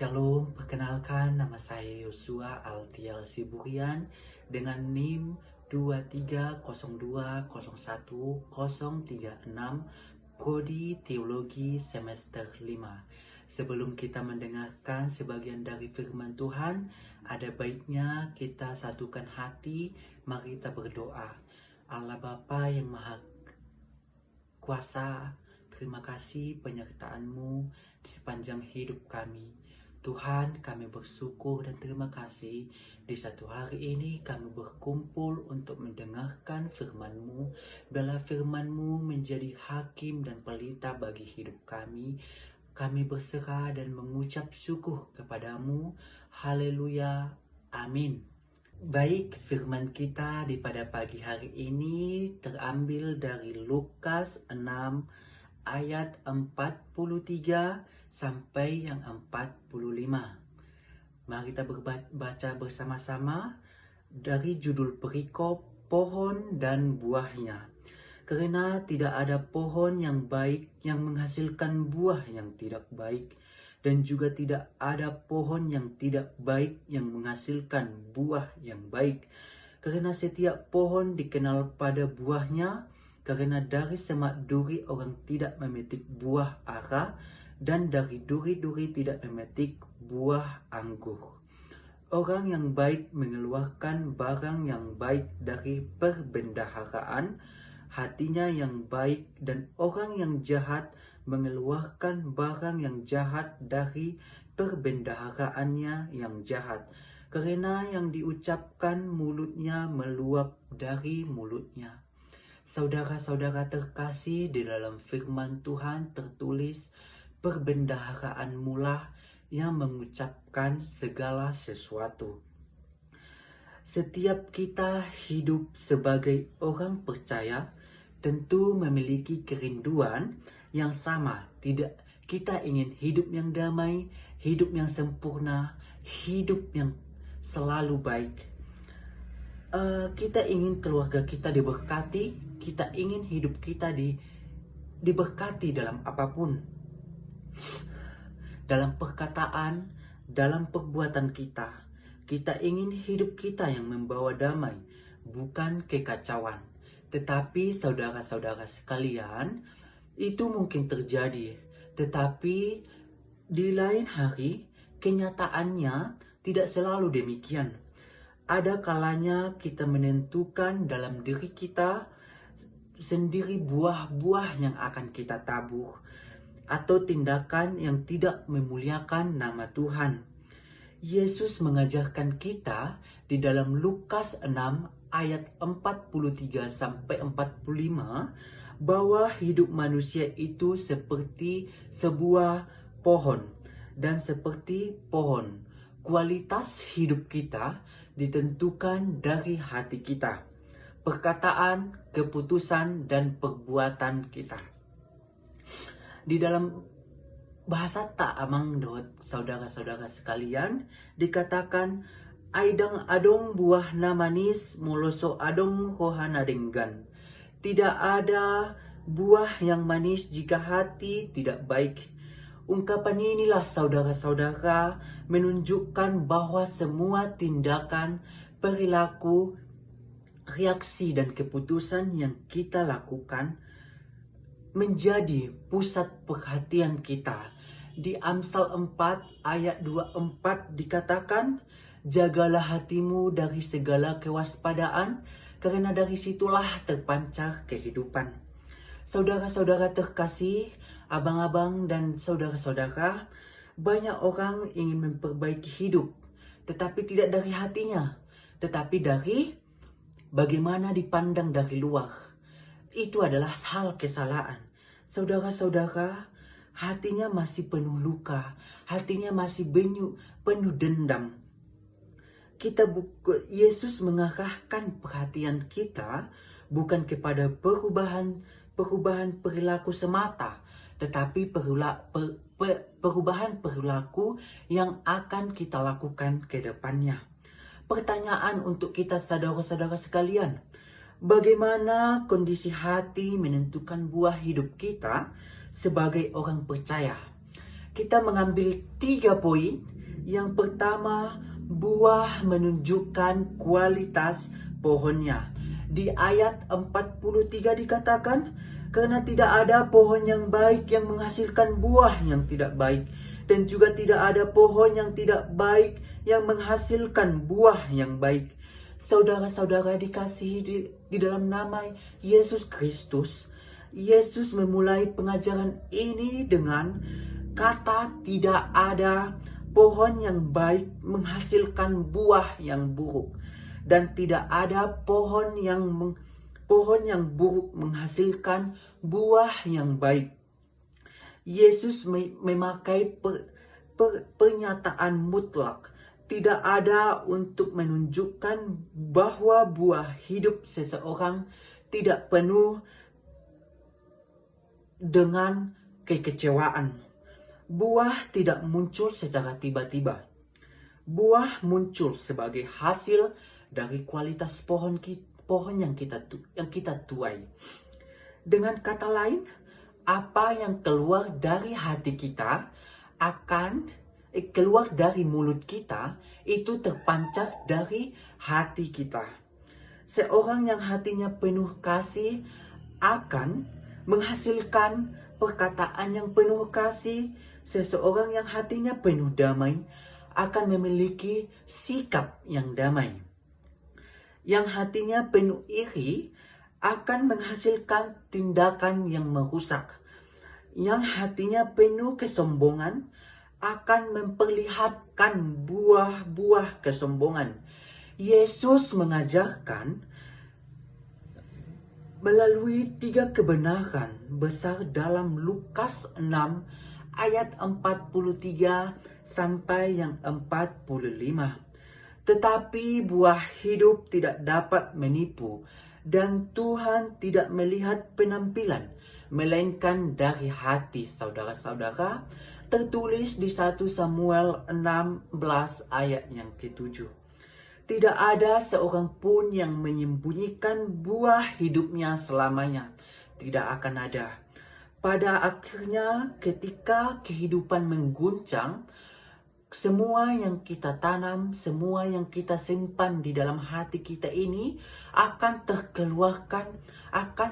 Shalom, perkenalkan nama saya Yosua Altiel Siburian dengan NIM 23020136, Prodi Teologi semester 5. Sebelum kita mendengarkan sebagian dari firman Tuhan, ada baiknya kita satukan hati, mari kita berdoa. Allah Bapa yang Maha Kuasa, terima kasih penyertaan-Mu di sepanjang hidup kami. Tuhan, kami bersyukur dan terima kasih di satu hari ini kami berkumpul untuk mendengarkan firman-Mu. Biarlah firman-Mu menjadi hakim dan pelita bagi hidup kami. Kami berserah dan mengucap syukur kepadamu. Haleluya. Amin. Baik, firman kita di pada pagi hari ini terambil dari Lukas 6 ayat 43 sampai yang 45. Mari kita baca bersama-sama dari judul perikop pohon dan buahnya. Karena tidak ada pohon yang baik yang menghasilkan buah yang tidak baik, dan juga tidak ada pohon yang tidak baik yang menghasilkan buah yang baik. Karena setiap pohon dikenal pada buahnya, karena dari semak duri orang tidak memetik buah ara, dan dari duri-duri tidak memetik buah anggur. Orang yang baik mengeluarkan barang yang baik dari perbendaharaan hatinya yang baik, dan orang yang jahat mengeluarkan barang yang jahat dari perbendaharaannya yang jahat. Karena yang diucapkan mulutnya meluap dari mulutnya. Saudara-saudara terkasih, di dalam firman Tuhan tertulis, perbendaharaan mula yang mengucapkan segala sesuatu. Setiap kita hidup sebagai orang percaya tentu memiliki kerinduan yang sama. Kita ingin hidup yang damai, hidup yang sempurna, hidup yang selalu baik. Kita ingin keluarga kita diberkati, kita ingin hidup kita diberkati dalam apapun. Dalam perkataan, dalam perbuatan kita. Kita ingin hidup kita yang membawa damai, bukan kekacauan. Tetapi saudara-saudara sekalian, itu mungkin terjadi. Tetapi di lain hari, kenyataannya tidak selalu demikian. Ada kalanya kita menentukan dalam diri kita sendiri buah-buah yang akan kita tabur, atau tindakan yang tidak memuliakan nama Tuhan. Yesus mengajarkan kita di dalam Lukas 6 ayat 43 sampai 45 bahwa hidup manusia itu seperti sebuah pohon, dan seperti pohon, kualitas hidup kita ditentukan dari hati kita, perkataan, keputusan, dan perbuatan kita. Di dalam bahasa tak amang dot, saudara-saudara sekalian, dikatakan aidang adong buah na manis moloso adong rohana denggan. Tidak ada buah yang manis jika hati tidak baik. Ungkapan inilah saudara-saudara menunjukkan bahwa semua tindakan, perilaku, reaksi, dan keputusan yang kita lakukan menjadi pusat perhatian kita. Di Amsal 4 ayat 24 dikatakan, jagalah hatimu dari segala kewaspadaan, karena dari situlah terpancar kehidupan. Saudara-saudara terkasih, abang-abang dan saudara-saudara, banyak orang ingin memperbaiki hidup, tetapi tidak dari hatinya, tetapi dari bagaimana dipandang dari luar. Itu adalah hal kesalahan. Saudara-saudara, hatinya masih penuh luka, hatinya masih penuh dendam. Yesus mengarahkan perhatian kita bukan kepada perubahan perilaku semata, tetapi perubahan perilaku yang akan kita lakukan ke depannya. Pertanyaan untuk kita saudara-saudara sekalian, bagaimana kondisi hati menentukan buah hidup kita sebagai orang percaya? kita mengambil 3 poin. Yang pertama, buah menunjukkan kualitas pohonnya. Di ayat 43 dikatakan, karena tidak ada pohon yang baik yang menghasilkan buah yang tidak baik, dan juga tidak ada pohon yang tidak baik yang menghasilkan buah yang baik. Saudara-saudara dikasihi di dalam nama Yesus Kristus, Yesus memulai pengajaran ini dengan kata tidak ada pohon yang baik menghasilkan buah yang buruk, dan tidak ada pohon yang buruk menghasilkan buah yang baik. Yesus memakai pernyataan mutlak. Tidak ada untuk menunjukkan bahwa buah hidup seseorang tidak penuh dengan kekecewaan. Buah tidak muncul secara tiba-tiba. Buah muncul sebagai hasil dari kualitas pohon yang kita tuai. Dengan kata lain, apa yang keluar dari hati kita akan keluar dari mulut kita, itu terpancar dari hati kita. Seorang yang hatinya penuh kasih akan menghasilkan perkataan yang penuh kasih. Seseorang yang hatinya penuh damai akan memiliki sikap yang damai. Yang hatinya penuh iri akan menghasilkan tindakan yang merusak. Yang hatinya penuh kesombongan akan memperlihatkan buah-buah kesombongan. Yesus mengajarkan melalui 3 kebenaran besar dalam Lukas 6 ayat 43 sampai yang 45. Tetapi buah hidup tidak dapat menipu, dan Tuhan tidak melihat penampilan, melainkan dari hati. Saudara-saudara, tertulis di 1 Samuel 16 ayat yang ke-7. Tidak ada seorang pun yang menyembunyikan buah hidupnya selamanya. Tidak akan ada. Pada akhirnya, ketika kehidupan mengguncang, semua yang kita tanam, semua yang kita simpan di dalam hati kita ini akan terkeluarkan, akan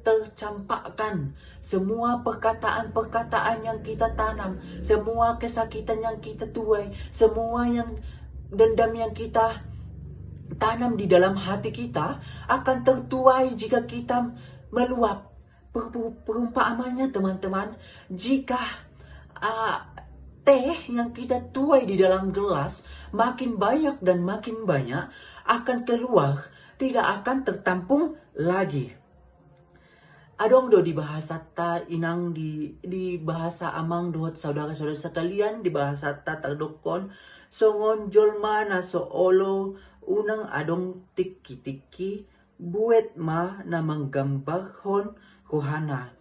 tercampakkan. Semua perkataan-perkataan yang kita tanam, semua kesakitan yang kita tuai, semua yang dendam yang kita tanam di dalam hati kita akan tertuai jika kita meluap. Perumpamannya teman-teman, jika teh yang kita tuai di dalam gelas makin banyak dan makin banyak akan keluar, tidak akan tertampung lagi. Adong do di bahasa ta inang di bahasa amang dohot saudara-saudara sekalian, di bahasa ta tardokon songon jolma na soolo unang adong tiki-tiki buet ma na menggambarhon rohana.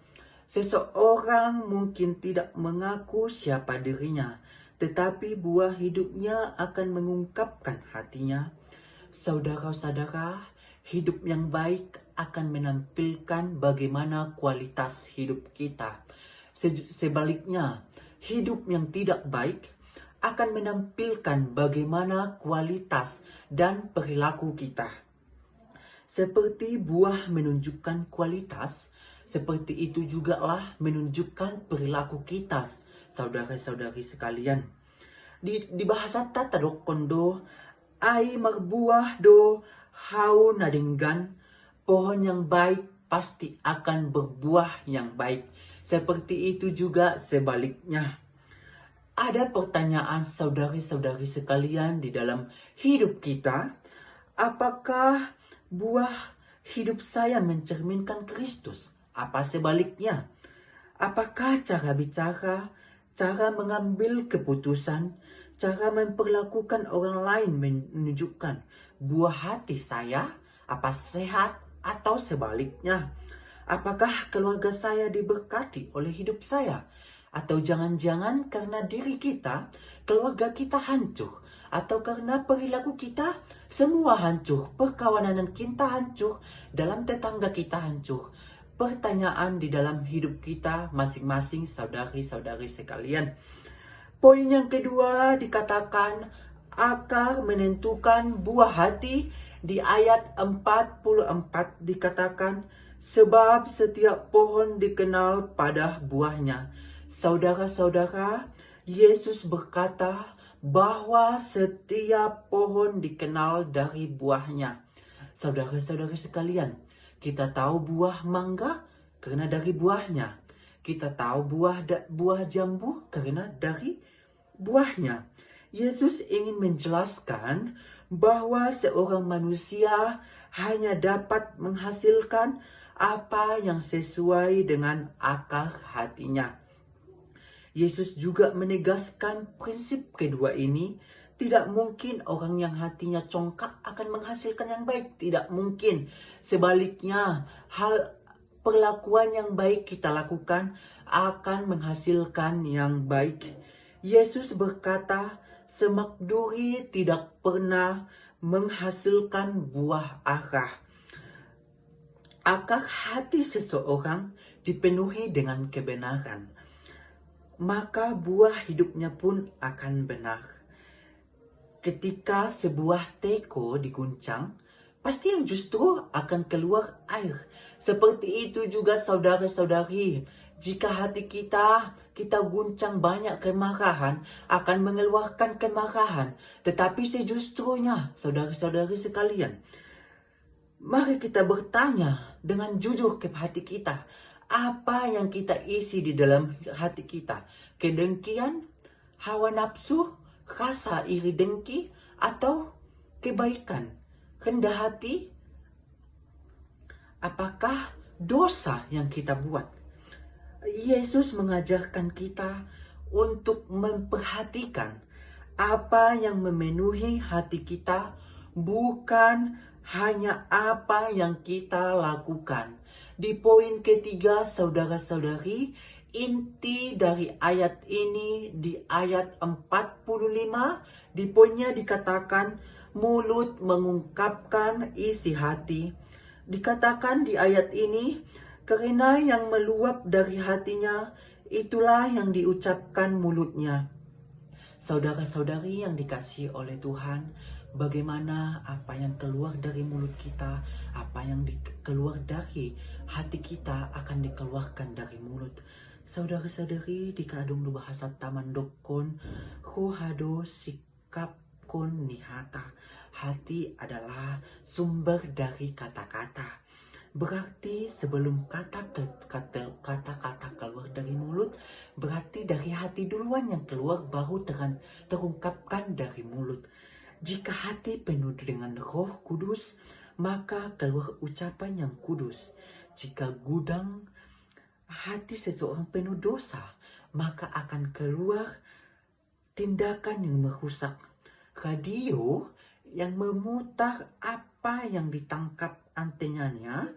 Seseorang mungkin tidak mengaku siapa dirinya, tetapi buah hidupnya akan mengungkapkan hatinya. Saudara-saudara, hidup yang baik akan menampilkan bagaimana kualitas hidup kita. Sebaliknya, hidup yang tidak baik akan menampilkan bagaimana kualitas dan perilaku kita. Seperti buah menunjukkan kualitas, seperti itu juga lah menunjukkan perilaku kita, saudara-saudari sekalian. Di bahasa Tata Dokondo, ai magbuah do hau nadinggan, pohon yang baik pasti akan berbuah yang baik. Seperti itu juga sebaliknya. Ada pertanyaan saudari-saudari sekalian di dalam hidup kita, apakah buah hidup saya mencerminkan Kristus? Apa sebaliknya? Apakah cara bicara, cara mengambil keputusan, cara memperlakukan orang lain menunjukkan buah hati saya? Apa sehat atau sebaliknya? Apakah keluarga saya diberkati oleh hidup saya? Atau jangan-jangan karena diri kita, keluarga kita hancur? Atau karena perilaku kita, semua hancur, perkawanan kita hancur, dalam tetangga kita hancur. pertanyaan di dalam hidup kita masing-masing saudari-saudari sekalian. Poin yang kedua dikatakan akar menentukan buah hati. Di ayat 44 dikatakan, sebab setiap pohon dikenal pada buahnya. Saudara-saudara, Yesus berkata bahwa setiap pohon dikenal dari buahnya. Saudara-saudara sekalian, kita tahu buah mangga karena dari buahnya. Kita tahu buah jambu karena dari buahnya. Yesus ingin menjelaskan bahwa seorang manusia hanya dapat menghasilkan apa yang sesuai dengan akar hatinya. Yesus juga menegaskan prinsip kedua ini. Tidak mungkin orang yang hatinya congkak akan menghasilkan yang baik. Tidak mungkin. Sebaliknya, perlakuan yang baik kita lakukan akan menghasilkan yang baik. Yesus berkata, semak duri tidak pernah menghasilkan buah arah. Akar hati seseorang dipenuhi dengan kebenaran, maka buah hidupnya pun akan benar. Ketika sebuah teko diguncang, pasti yang justru akan keluar air. Seperti itu juga saudara-saudari, jika hati kita guncang banyak kemarahan, akan mengeluarkan kemarahan. Tetapi sejustrunya, saudara-saudari sekalian, mari kita bertanya dengan jujur ke hati kita. Apa yang kita isi di dalam hati kita? Kedengkian, hawa nafsu, rasa iri dengki, atau kebaikan, rendah hati? Apakah dosa yang kita buat? Yesus mengajarkan kita untuk memperhatikan apa yang memenuhi hati kita, bukan hanya apa yang kita lakukan. Di poin ketiga, saudara-saudari, inti dari ayat ini di ayat 45, di poinnya dikatakan mulut mengungkapkan isi hati. Dikatakan di ayat ini, karena yang meluap dari hatinya, itulah yang diucapkan mulutnya. Saudara-saudari yang dikasihi oleh Tuhan, bagaimana apa yang keluar dari mulut kita, apa yang keluar dari hati kita akan dikeluarkan dari mulut. Saudara-saudari, di kadung bahasa taman dokon, rohado sikap kon nihata. Hati adalah sumber dari kata-kata. Berarti sebelum kata-kata keluar dari mulut, berarti dari hati duluan yang keluar baru terungkapkan dari mulut. Jika hati penuh dengan Roh Kudus, maka keluar ucapan yang kudus. Jika gudang hati seseorang penuh dosa, maka akan keluar tindakan yang merusak. Radio yang memutar apa yang ditangkap antenanya,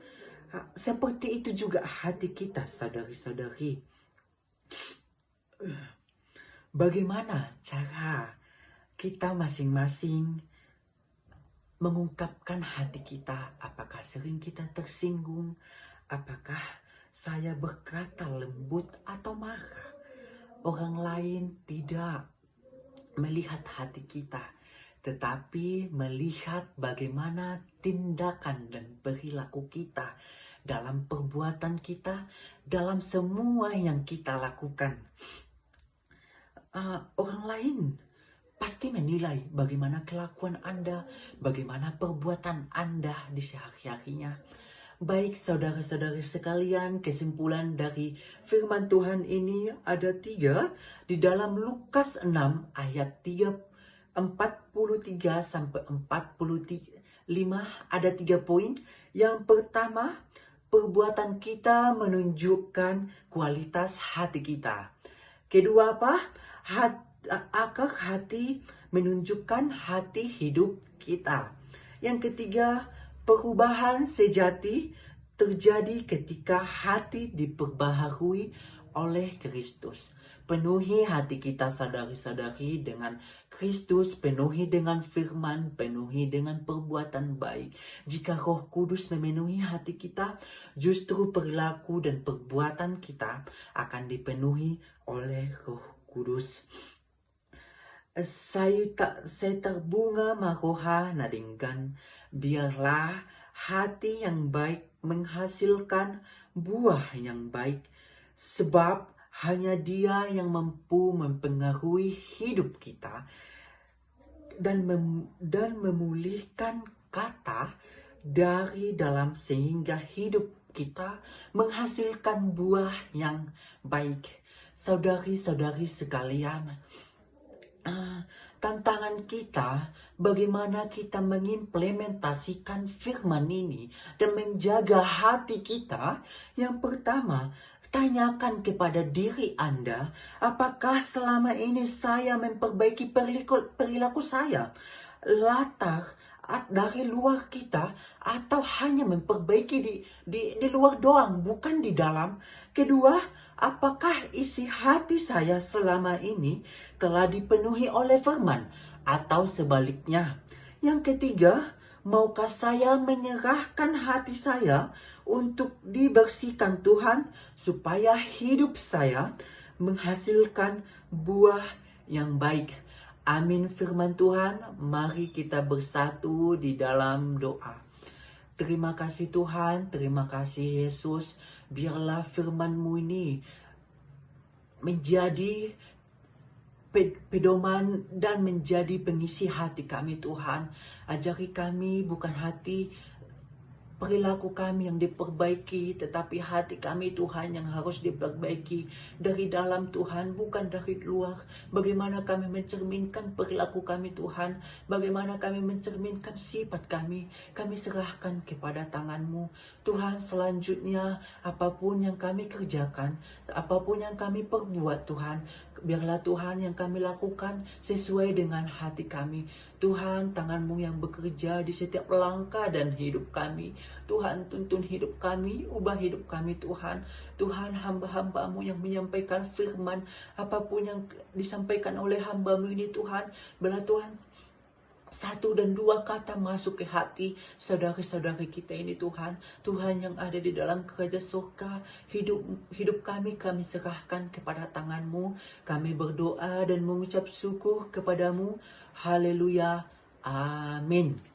seperti itu juga hati kita, saudari-saudari. Bagaimana cara kita masing-masing mengungkapkan hati kita? Apakah sering kita tersinggung? Apakah saya berkata lembut atau marah? Orang lain tidak melihat hati kita, tetapi melihat bagaimana tindakan dan perilaku kita, dalam perbuatan kita, dalam semua yang kita lakukan. Orang lain pasti menilai bagaimana kelakuan Anda, bagaimana perbuatan Anda di sehari-harinya. Baik saudara-saudari sekalian, kesimpulan dari firman Tuhan ini ada 3 di dalam Lukas 6 ayat 43 sampai 45, ada 3 poin. Yang pertama, perbuatan kita menunjukkan kualitas hati kita. Kedua apa? Akar hati menunjukkan hati hidup kita. Yang ketiga, perubahan sejati terjadi ketika hati diperbaharui oleh Kristus. Penuhi hati kita saudari-saudari dengan Kristus, penuhi dengan firman, penuhi dengan perbuatan baik. Jika Roh Kudus memenuhi hati kita, justru perilaku dan perbuatan kita akan dipenuhi oleh Roh Kudus. Saya terbunga maroha nadinggan, biarlah hati yang baik menghasilkan buah yang baik, sebab hanya Dia yang mampu mempengaruhi hidup kita dan memulihkan kata dari dalam sehingga hidup kita menghasilkan buah yang baik. Saudari-saudari sekalian, tantangan kita bagaimana kita mengimplementasikan firman ini dan menjaga hati kita. Yang pertama, tanyakan kepada diri Anda, apakah selama ini saya memperbaiki perilaku saya latar dari luar kita, atau hanya memperbaiki di luar doang, bukan di dalam. Kedua, apakah isi hati saya selama ini telah dipenuhi oleh firman, atau sebaliknya. Yang ketiga, maukah saya menyerahkan hati saya untuk dibersihkan Tuhan, supaya hidup saya menghasilkan buah yang baik. Amin firman Tuhan. Mari kita bersatu di dalam doa. Terima kasih Tuhan, terima kasih Yesus. Biarlah firman-Mu ini menjadi pedoman dan menjadi pengisi hati kami Tuhan. Ajari kami bukan hati perilaku kami yang diperbaiki, tetapi hati kami Tuhan yang harus diperbaiki dari dalam Tuhan, bukan dari luar. Bagaimana kami mencerminkan perilaku kami Tuhan, bagaimana kami mencerminkan sifat kami serahkan kepada tangan-Mu Tuhan. Selanjutnya, apapun yang kami kerjakan, apapun yang kami perbuat Tuhan, biarlah Tuhan yang kami lakukan sesuai dengan hati kami. Tuhan, tangan-Mu yang bekerja di setiap langkah dan hidup kami. Tuhan, tuntun hidup kami, ubah hidup kami Tuhan. Tuhan, hamba-hamba-Mu yang menyampaikan firman, apapun yang disampaikan oleh hamba-Mu ini Tuhan, biarlah Tuhan, 1 dan 2 kata masuk ke hati saudara-saudari kita ini Tuhan. Tuhan yang ada di dalam kerajaan surga, hidup kami serahkan kepada tangan-Mu. Kami berdoa dan mengucap syukur kepadamu. Haleluya. Amin.